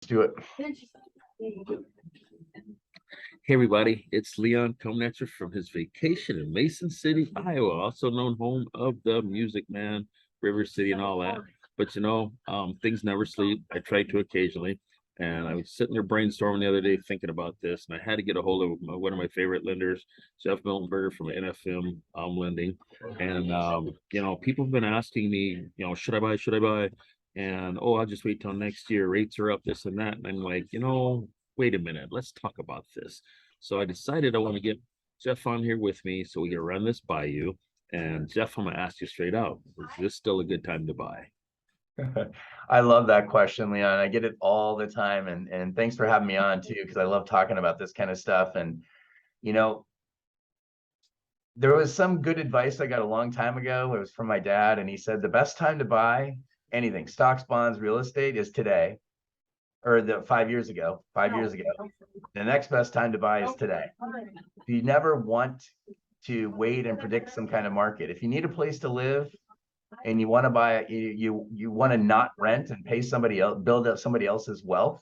Do it. Hey everybody, it's Leon coming at you from his vacation in Mason City, Iowa, also known home of the Music Man, River City, and all that. But things never sleep. I try to occasionally, and I was sitting there brainstorming the other day thinking about this, and I had to get a hold of one of my favorite lenders, Jeff Miltenberger from NFM Lending. And people have been asking me, should I buy? Should I buy? And oh, I'll just wait till next year. Rates are up, this and that. And I'm like, wait a minute, let's talk about this. So I decided I want to get Jeff on here with me so we can run this by you. And Jeff, I'm gonna ask you straight out, is this still a good time to buy? I love that question, Leon. I get it all the time. And thanks for having me on too, because I love talking about this kind of stuff. And, you know, there was some good advice I got a long time ago. It was from my dad. And he said, the best time to buy anything, stocks, bonds, real estate, is today, or the 5 years ago. The next best time to buy is today. You never want to wait and predict some kind of market. If you need a place to live and you want to buy, you want to not rent and pay somebody else, build up somebody else's wealth,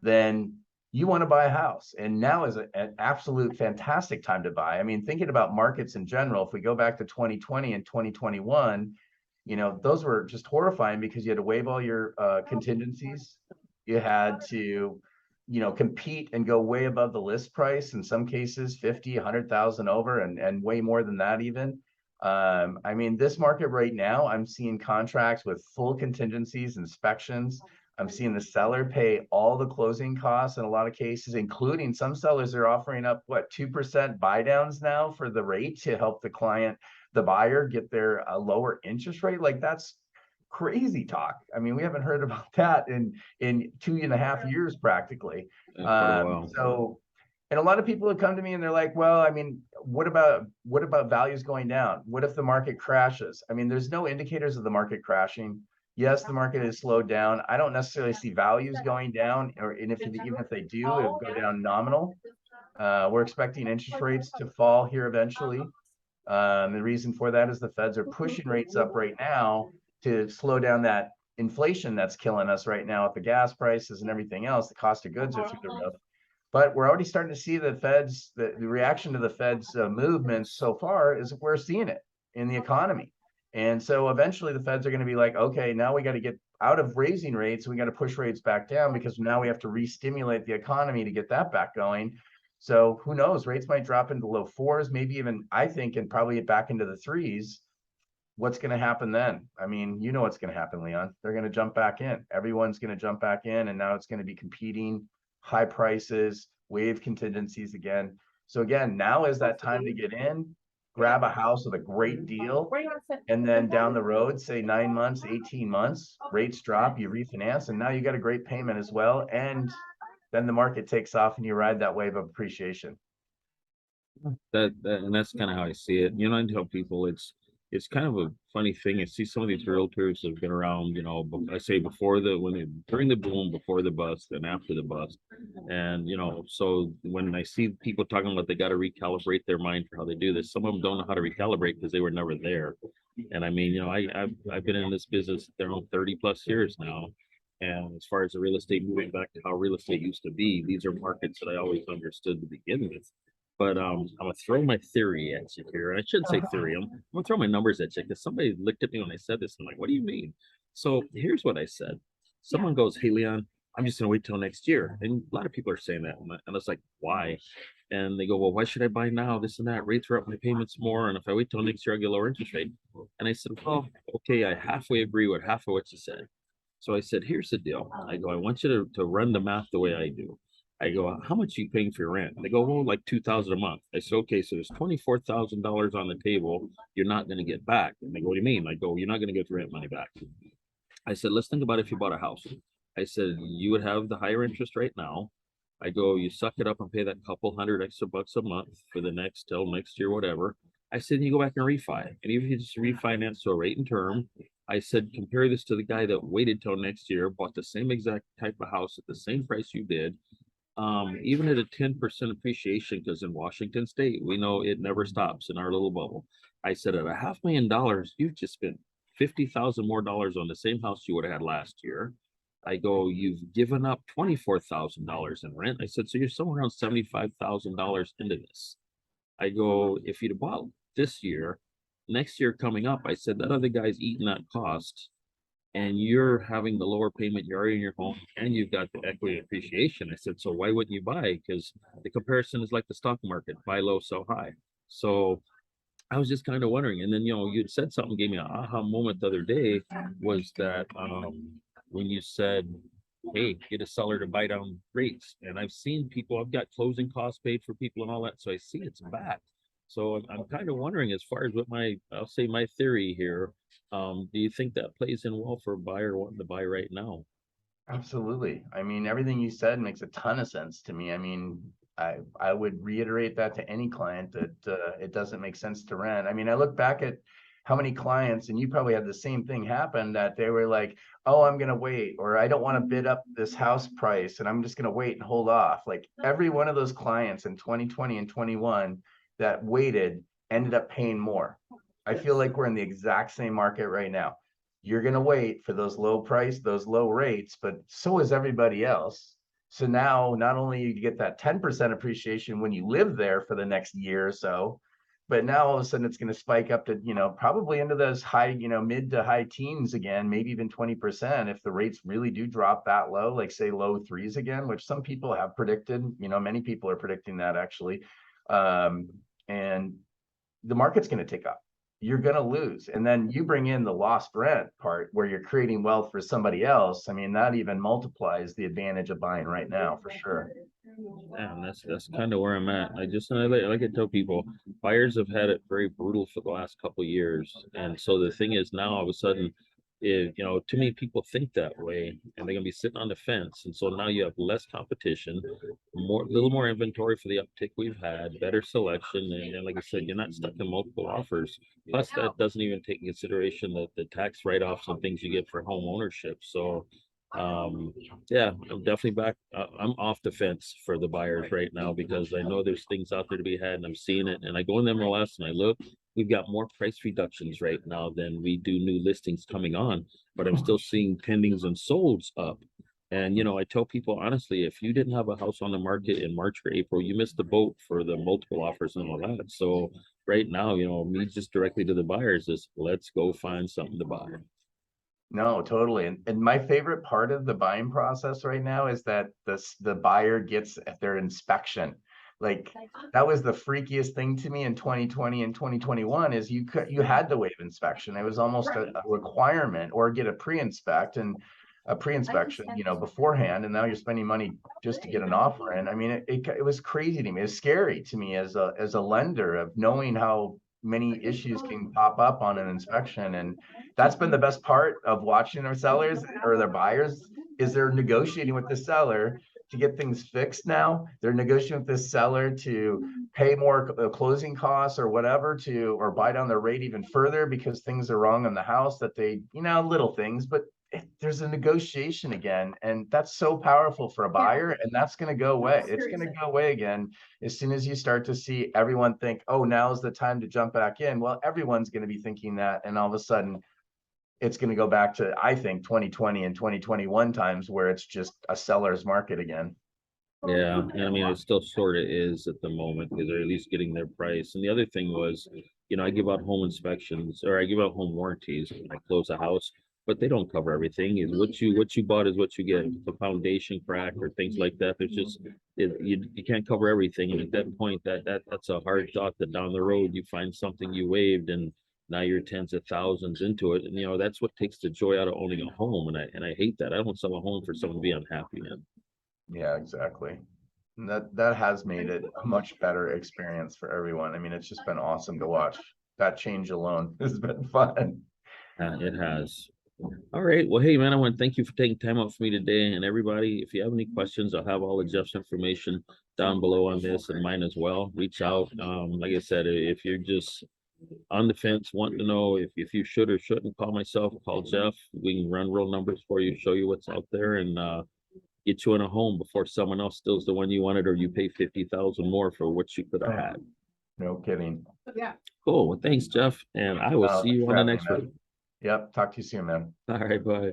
then you want to buy a house. And now is an absolute fantastic time to buy. I mean, thinking about markets in general, if we go back to 2020 and 2021, those were just horrifying because you had to waive all your contingencies. You had to, compete and go way above the list price, in some cases 50, 100,000 over, and way more than that even. I mean, this market right now, I'm seeing contracts with full contingencies, inspections. I'm seeing the seller pay all the closing costs in a lot of cases, including some sellers are offering up 2% buy downs now for the rate to help the client, the buyer, get their lower interest rate. Like, that's crazy talk. I mean, we haven't heard about that in 2.5 years practically. So, and a lot of people have come to me and they're like, well, I mean, what about values going down? What if the market crashes? I mean, there's no indicators of the market crashing. Yes, the market has slowed down. I don't necessarily see values going down, even if they do, it'll go down nominal. We're expecting interest rates to fall here eventually. The reason for that is the Feds are pushing rates up right now to slow down that inflation that's killing us right now with the gas prices and everything else. The cost of goods are through the roof. But we're already starting to see the Feds, the reaction to the Feds movements so far is we're seeing it in the economy. And so eventually the Feds are going to be like, okay, now we got to get out of raising rates. We got to push rates back down because now we have to re-stimulate the economy to get that back going. So who knows? Rates might drop into low fours, maybe even, I think, and probably back into the threes. What's going to happen then? I mean, you know what's going to happen, Leon. They're going to jump back in. Everyone's going to jump back in, and now it's going to be competing, high prices, wave contingencies again. So again, now is that time to get in, grab a house with a great deal, and then down the road, say 9 months, 18 months, rates drop, you refinance, and now you got a great payment as well. And then the market takes off and you ride that wave of appreciation. And that's kind of how I see it. I tell people it's kind of a funny thing. I see some of these realtors that have been around, I say during the boom, before the bust, and after the bust. And so when I see people talking about they got to recalibrate their mind for how they do this, some of them don't know how to recalibrate because they were never there. And I mean, I've been in this business around 30 plus years now. And as far as the real estate, moving back to how real estate used to be, these are markets that I always understood to begin with. But I'm gonna throw my theory at you here. And I shouldn't say theory. I'm gonna throw my numbers at you because somebody looked at me when I said this. And I'm like, what do you mean? So here's what I said. Someone goes, hey, Leon, I'm just gonna wait till next year. And a lot of people are saying that. And I was like, why? And they go, well, why should I buy now? This and that. Rates are up, my payments more. And if I wait till next year, I'll get lower interest rate. And I said, well, okay, I halfway agree with half of what you said. So I said, here's the deal. I go, I want you to run the math the way I do. I go, how much are you paying for your rent? And they go, well, like $2,000 a month. I said, okay, so there's $24,000 on the table you're not going to get back. And they go, what do you mean? I go, you're not going to get the rent money back. I said, let's think about if you bought a house. I said, you would have the higher interest rate now. I go, you suck it up and pay that couple hundred extra bucks a month for the till next year, whatever. I said, you go back and refi. And even if you just refinance to a rate and term, I said, compare this to the guy that waited till next year, bought the same exact type of house at the same price you did. Even at a 10% appreciation, because in Washington State, we know it never stops in our little bubble. I said, at $500,000, you've just spent $50,000 more on the same house you would have had last year. I go, you've given up $24,000 in rent. I said, so you're somewhere around $75,000 into this. I go, if you'd have bought this year, next year coming up, I said, that other guy's eating that cost and you're having the lower payment, you're already in your home and you've got the equity appreciation. I said, so why wouldn't you buy? Because the comparison is like the stock market, buy low, sell high. So I was just kind of wondering. And then, you'd said something, gave me an aha moment the other day, was that when you said, hey, get a seller to buy down rates. And I've seen people, I've got closing costs paid for people and all that. So I see it's back. So I'm kind of wondering, as far as what I'll say my theory here, do you think that plays in well for a buyer wanting to buy right now? Absolutely. I mean, everything you said makes a ton of sense to me. I mean, I would reiterate that to any client that it doesn't make sense to rent. I mean, I look back at how many clients, and you probably had the same thing happen, that they were like, oh, I'm going to wait, or I don't want to bid up this house price and I'm just going to wait and hold off. Like every one of those clients in 2020 and 21 that waited ended up paying more. I feel like we're in the exact same market right now. You're going to wait for those those low rates, but so is everybody else. So now not only you get that 10% appreciation when you live there for the next year or so, but now all of a sudden it's going to spike up to, probably into those high, mid to high teens again, maybe even 20% if the rates really do drop that low, like say low threes again, which some people have predicted, many people are predicting that actually. And the market's going to take up. You're going to lose. And then you bring in the lost rent part where you're creating wealth for somebody else. I mean, that even multiplies the advantage of buying right now for sure. Yeah, and that's kind of where I'm at. I like to tell people, buyers have had it very brutal for the last couple of years, and so the thing is now all of a sudden, too many people think that way, and they're gonna be sitting on the fence, and so now you have less competition, little more inventory for the uptick we've had, better selection, and like I said, you're not stuck in multiple offers. Plus, that doesn't even take in consideration the tax write-offs and things you get for home ownership. So yeah, I'm definitely back. I'm off the fence for the buyers right now because I know there's things out there to be had and I'm seeing it. And I go in the MLS and I look, we've got more price reductions right now than we do new listings coming on, but I'm still seeing pendings and solds up. And I tell people honestly, if you didn't have a house on the market in March or April, you missed the boat for the multiple offers and all that. So right now, me just directly to the buyers is let's go find something to buy. No, totally. And my favorite part of the buying process right now is that the buyer gets their inspection. Like that was the freakiest thing to me in 2020 and 2021 is you had to waive inspection. It was almost a requirement or get a pre-inspection, beforehand. And now you're spending money just to get an offer in. I mean, it was crazy to me. It's scary to me as a lender of knowing how many issues can pop up on an inspection. And that's been the best part of watching our sellers or their buyers is they're negotiating with the seller to get things fixed now. They're negotiating with this seller to pay more closing costs or whatever or buy down their rate even further because things are wrong in the house that they, little things, but there's a negotiation again. And that's so powerful for a buyer, and that's going to go away. It's going to go away again as soon as you start to see everyone think, oh, now's the time to jump back in. Well, everyone's going to be thinking that. And all of a sudden, it's going to go back to, I think, 2020 and 2021 times where it's just a seller's market again. Yeah, and I mean, it still sort of is at the moment because they're at least getting their price. And the other thing was, I give out home inspections or I give out home warranties when I close a house, but they don't cover everything. Is what you bought is what you get. The foundation crack or things like that. There's just you can't cover everything. And at that point, that's a hard thought that down the road you find something you waived and now you're tens of thousands into it. And that's what takes the joy out of owning a home. And I hate that. I don't sell a home for someone to be unhappy in. Yeah, exactly. And that has made it a much better experience for everyone. I mean, it's just been awesome to watch. That change alone has been fun. It has. All right. Well, hey, man, I want to thank you for taking time out for me today. And everybody, if you have any questions, I'll have all of Jeff's information down below on this and mine as well. Reach out. Like I said, if you're just on the fence, wanting to know if you should or shouldn't call myself, call Jeff. We can run real numbers for you, show you what's out there, and get you in a home before someone else steals the one you wanted or you pay 50,000 more for what you could have had. No kidding. Yeah. Cool. Well, thanks, Jeff. And I will see you on the next one. Yep. Talk to you soon, man. All right. Bye.